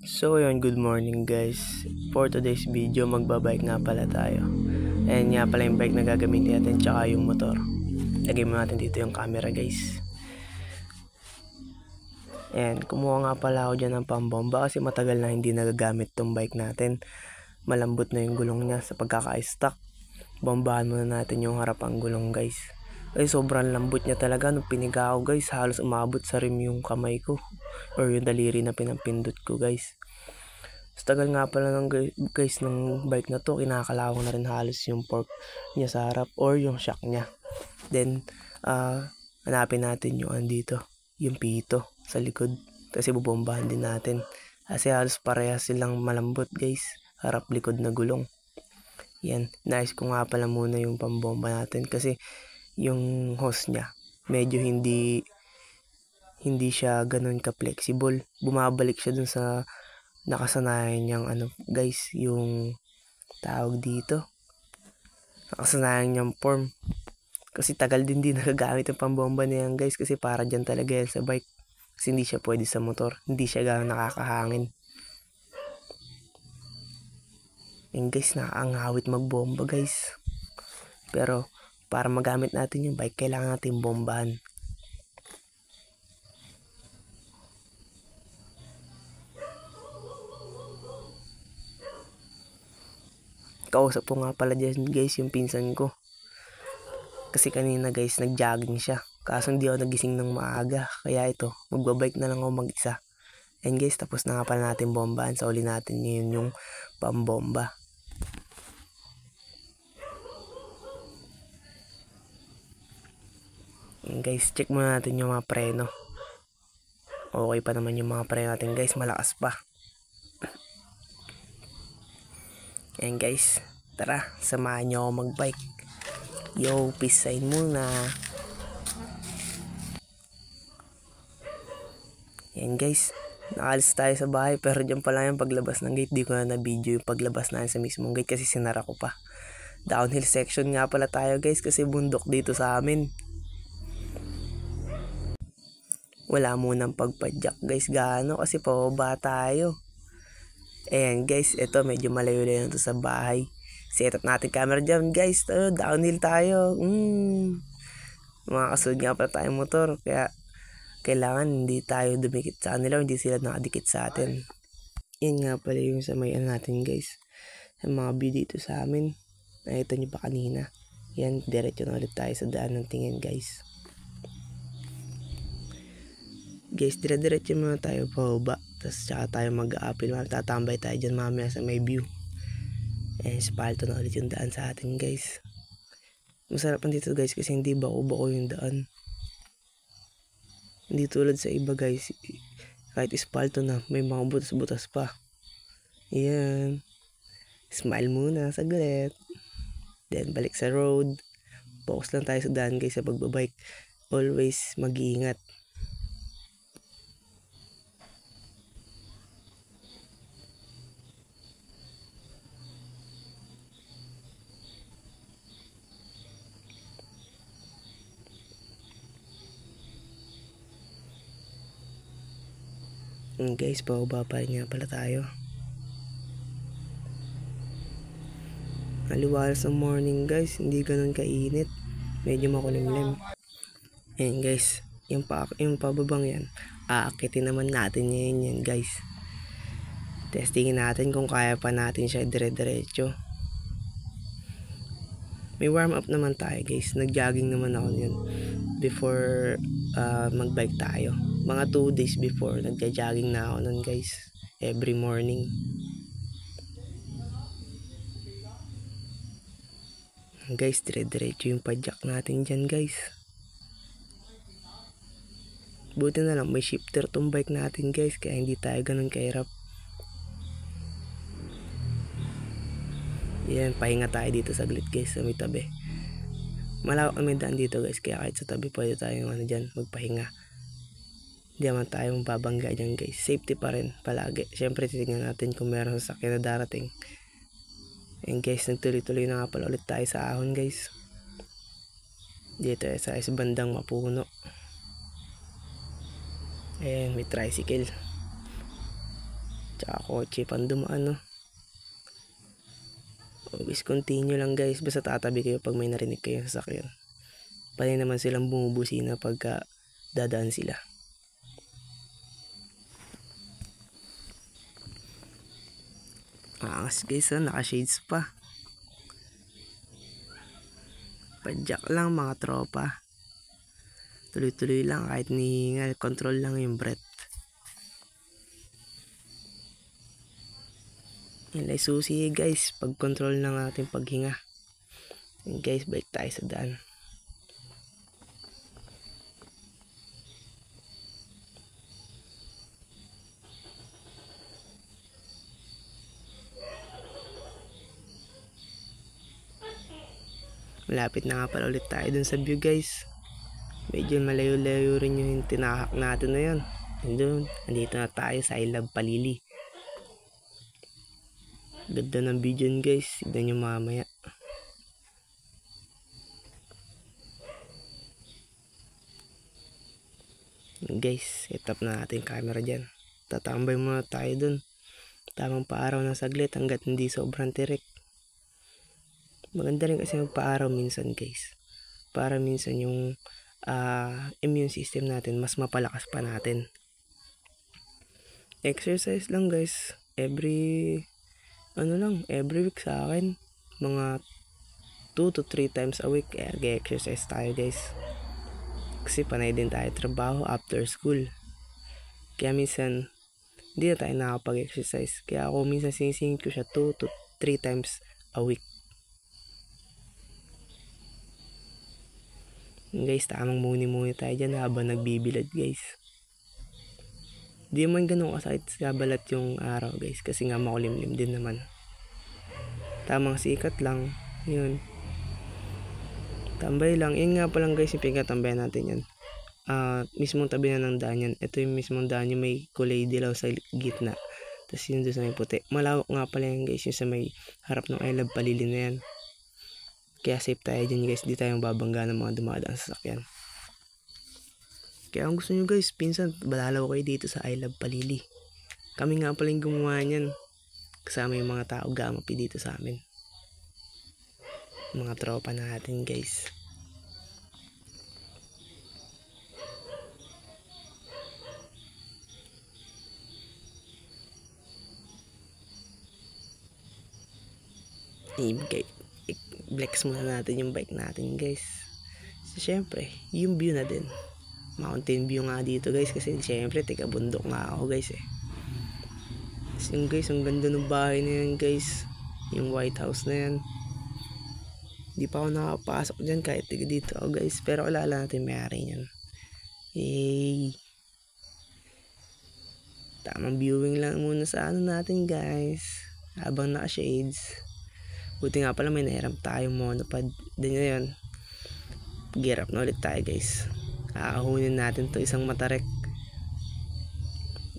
So yun, good morning guys. For today's video, magbabike nga pala tayo. Ayan nga pala yung bike na gagamitin natin, tsaka yung motor. Lagay mo natin dito yung camera guys. Ayan, kumuha nga pala ako dyan ng pambomba kasi matagal na hindi nagagamit tong bike natin. Malambot na yung gulong niya sa pagkaka-stock. Bombahan muna natin yung harapang gulong guys. Ay sobrang lambot niya talaga nung piniga ko guys. Halos umabot sa rim yung kamay ko or yung daliri na pinampindot ko guys. Sa tagal nga pala ng guys ng bike na to, kinakalawang na rin halos yung fork niya sa harap or yung shock niya. Then hanapin natin yung andito, yung pito sa likod kasi bubombahan din natin. Kasi halos parehas silang malambot guys, harap likod na gulong. Yan, nice ko nga pala muna yung pambomba natin kasi yung hose niya medyo hindi siya ganun ka-flexible. Bumabalik siya dun sa nakasanayan niyang guys, yung tawag dito, nakasanayan niyang form. Kasi tagal din nagagamit yung pambomba niyan guys, kasi para dyan talaga yan sa bike. Kasi hindi siya pwede sa motor, hindi siya gano'n nakakahangin. Yan guys, nakakangawit magbomba guys. Pero para magamit natin yung bike, kailangan natin bombahan. Kausap ko nga pala dyan guys yung pinsan ko. Kasi kanina guys, nag-jogging siya. Kaso hindi ako nagising ng maaga. Kaya ito, magbabike na lang ako mag-isa. And guys, tapos na nga pala natin bombahan. Sa uli natin ngayon yung pambomba. And guys, check muna natin yung mga preno. Okay pa naman yung mga preno natin guys, malakas pa. And guys, tara, samahan nyo ako mag-bike. Yo, peace sign muna. Yan guys, nakalis tayo sa bahay pero dyan pala yung paglabas ng gate. Di ko na na-video yung paglabas na sa mismong gate kasi sinara ko pa. Downhill section nga pala tayo guys kasi bundok dito sa amin. Wala munang pagpadyak guys gaano kasi pababa tayo. Ayan guys, ito medyo malayo-layo to sa bahay. Set up natin camera dyan guys. Downhill tayo. Mga kasunod nga pala tayong motor. Kaya kailangan hindi tayo dumikit sa kanila, hindi sila nakadikit sa atin. Yan nga pala yung samayan natin guys. Yung mga view dito sa amin. Nakita nyo pa kanina. Yan, diretso na ulit tayo sa daan ng tingin guys. Guys, dire-diretso muna tayo pababa. Tapos tsaka tayo mag-a-apil. Tatambay tayo dyan mamaya sa may view. Eh, spalto na ulit yung daan sa atin guys. Masarap dito guys kasi hindi bako-bako yung daan. Hindi tulad sa iba guys. Kahit espalto na, may mga butas-butas pa. Ayan. Smile muna saglit. Then balik sa road. Focus lang tayo sa daan guys sa pagbabike. Always mag-iingat. Guys, pababa pa rin nga pala tayo. Maliwalas ng morning guys, hindi ganun kainit. Medyo makulimlim. Ayan guys, yung pababang yan, aakitin naman natin yan guys. Testingin natin kung kaya pa natin siya dire-diretso. May warm up naman tayo guys, nag-jogging naman ako yun before mag-bike tayo. Mga 2 days before, nagja-jogging na ako nun guys, every morning. Guys, dire-diretso yung padjak natin dyan guys. Buti na lang may shifter tong bike natin guys, kaya hindi tayo ganun kahirap. Yan, pahinga tayo dito saglit guys sa may tabi. Malawak na may daan dito guys, kaya kahit sa tabi pwede tayong dyan magpahinga. Hindi naman tayo mababangga dyan guys. Safety pa rin palagi. Syempre titignan natin kung meron sasakyan na darating. And guys, nagtuloy-tuloy na nga pala ulit tayo sa ahon guys. Dito sa bandang mapuno. Ayan, may tricycle. Tsaka kotse pang dumaan, no? Always continue lang guys, basta tatabi kayo pag may narinig kayo sa sasakyan. Pwede naman silang bumubusina pagka dadaan sila. Angas guys, naka-shades pa. Padyak lang mga tropa. Tuloy-tuloy lang kahit nihingal, control lang yung breath. Yan ay susi guys, pag control lang natin paghinga. Yan guys, balik tayo sa daan. Malapit na nga pala ulit tayo dun sa view guys. Medyo malayo-layo rin yung tinahak natin na yun. Andun, andito na tayo sa I Love Palili. Ganda ng video yun guys, tignan nyo mamaya. Guys, set up na natin camera dyan. Tatambay muna tayo dun. Tamang paaraw ng saglit hanggat hindi sobrang tirik. Maganda rin kasi magpa-araw minsan guys, para minsan yung immune system natin mas mapalakas pa natin. Exercise lang guys, every week sa akin mga 2 to 3 times a week exercise tayo guys, kasi panay din tayo trabaho after school, kaya minsan hindi na tayo nakapag-exercise. Kaya ako minsan sinisingit ko siya 2 to 3 times a week. Guys, tamang muni-muni tayo dyan habang nagbibilad guys. Di man ganun kasakit sa balat yung araw guys, kasi nga makulimlim din naman. Tamang sikat lang, yun. Tambay lang, yun nga palang guys yung pinagtatambayan natin yan. Mismong tabi na ng daan yan. Ito yung mismong daan yung may kulay dilaw sa gitna. Tapos yun doon sa may puti. Malawak nga pala yan guys, yung sa may harap ng I Love Palili na yan. Kaya safe tayo dyan guys, di tayong babangga ng mga dumadaan sa sasakyan. Kaya kung gusto nyo guys, pinsan balalaw kayo dito sa I Love Palili. Kami nga pala yung gumawa nyan, kasama yung mga tao gamapi dito sa amin, mga tropa natin guys. I-flex muna natin yung bike natin guys. So syempre, yung view na din, mountain view nga dito guys, kasi syempre tika bundok nga ako guys eh. So yung guys, ang ganda ng bahay na yan guys, yung White House na yan. Di pa ako nakapasok dyan kahit tiga dito ako guys, pero alala natin may-ari nyan. Yay! Tamang viewing lang muna sa ano natin guys, habang naka-shades. Buti nga pala may nahiram tayong monopod. Din na yun, gear up na ulit tayo guys. Aahunin natin to isang matarek.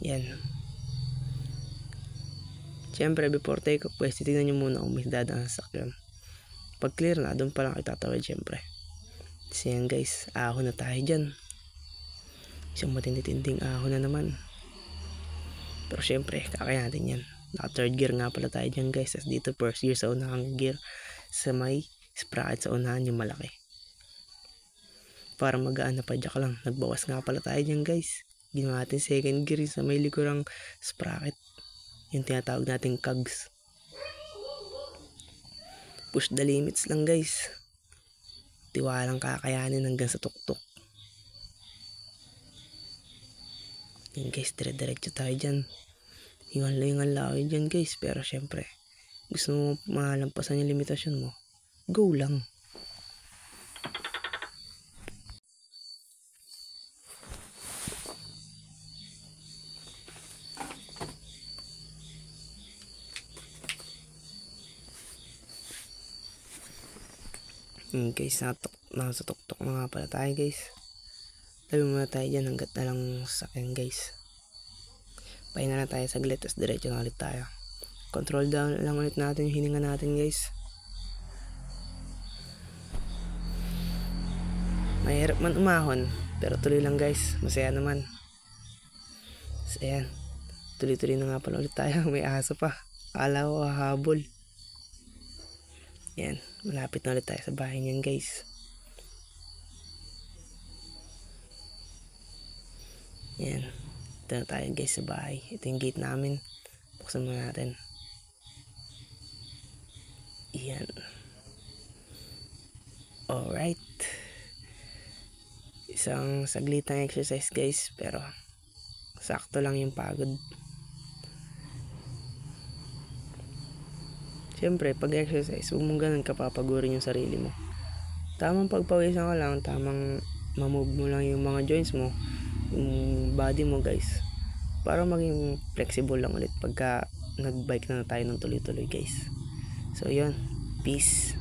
Yan. Siyempre before take off guys, titignan nyo muna kung may dadaan sa sakyan. Pag clear na, doon pa lang kayo tatawid siyempre. Kasi yan guys, ahon na tayo dyan. Isang matindi-tinding ahon na naman. Pero siyempre, kakaya natin yan. Naka third gear nga pala tayo dyan guys. As dito first gear sa unahang gear, sa may sprocket sa unahan yung malaki, para magaan na padyak lang. Nagbawas nga pala tayo dyan guys. Ginawa natin second gear sa may likurang sprocket, yung tinatawag nating cogs. Push the limits lang guys, tiwalang kakayanin hanggang sa tuktok. Yan guys, dire-diretso tayo dyan. Hingal lang dyan guys, pero syempre gusto mo malampasan yung limitasyon mo, go lang. Guys, nasa tuktok na nga pala tayo guys. Tabi muna tayo dyan hanggat na lang sakyan guys. Pahinga na tayo saglit, tapos diretso na ulit tayo. Control down lang ulit natin yung hininga natin guys. Mahirap man umahon, pero tuloy lang guys, masaya naman. So ayan, Tuloy-tuloy na nga pala ulit tayo. May aso pa. Akala ko hahabol. Yan, malapit na ulit tayo sa bahay niyan guys. Yan, ito na tayo guys sa bahay. Ito yung gate namin. Buksan mo natin. Yan. Alright. Isang saglit na exercise guys, pero sakto lang yung pagod. Siyempre, pag exercise, huwag mong ganun kapapagurin yung sarili mo. Tamang pagpawisan ka lang, tamang mamove mo lang yung mga joints mo, yung body mo guys, para maging flexible lang ulit pagka nagbike na tayo ng tuloy-tuloy guys. So yun, peace.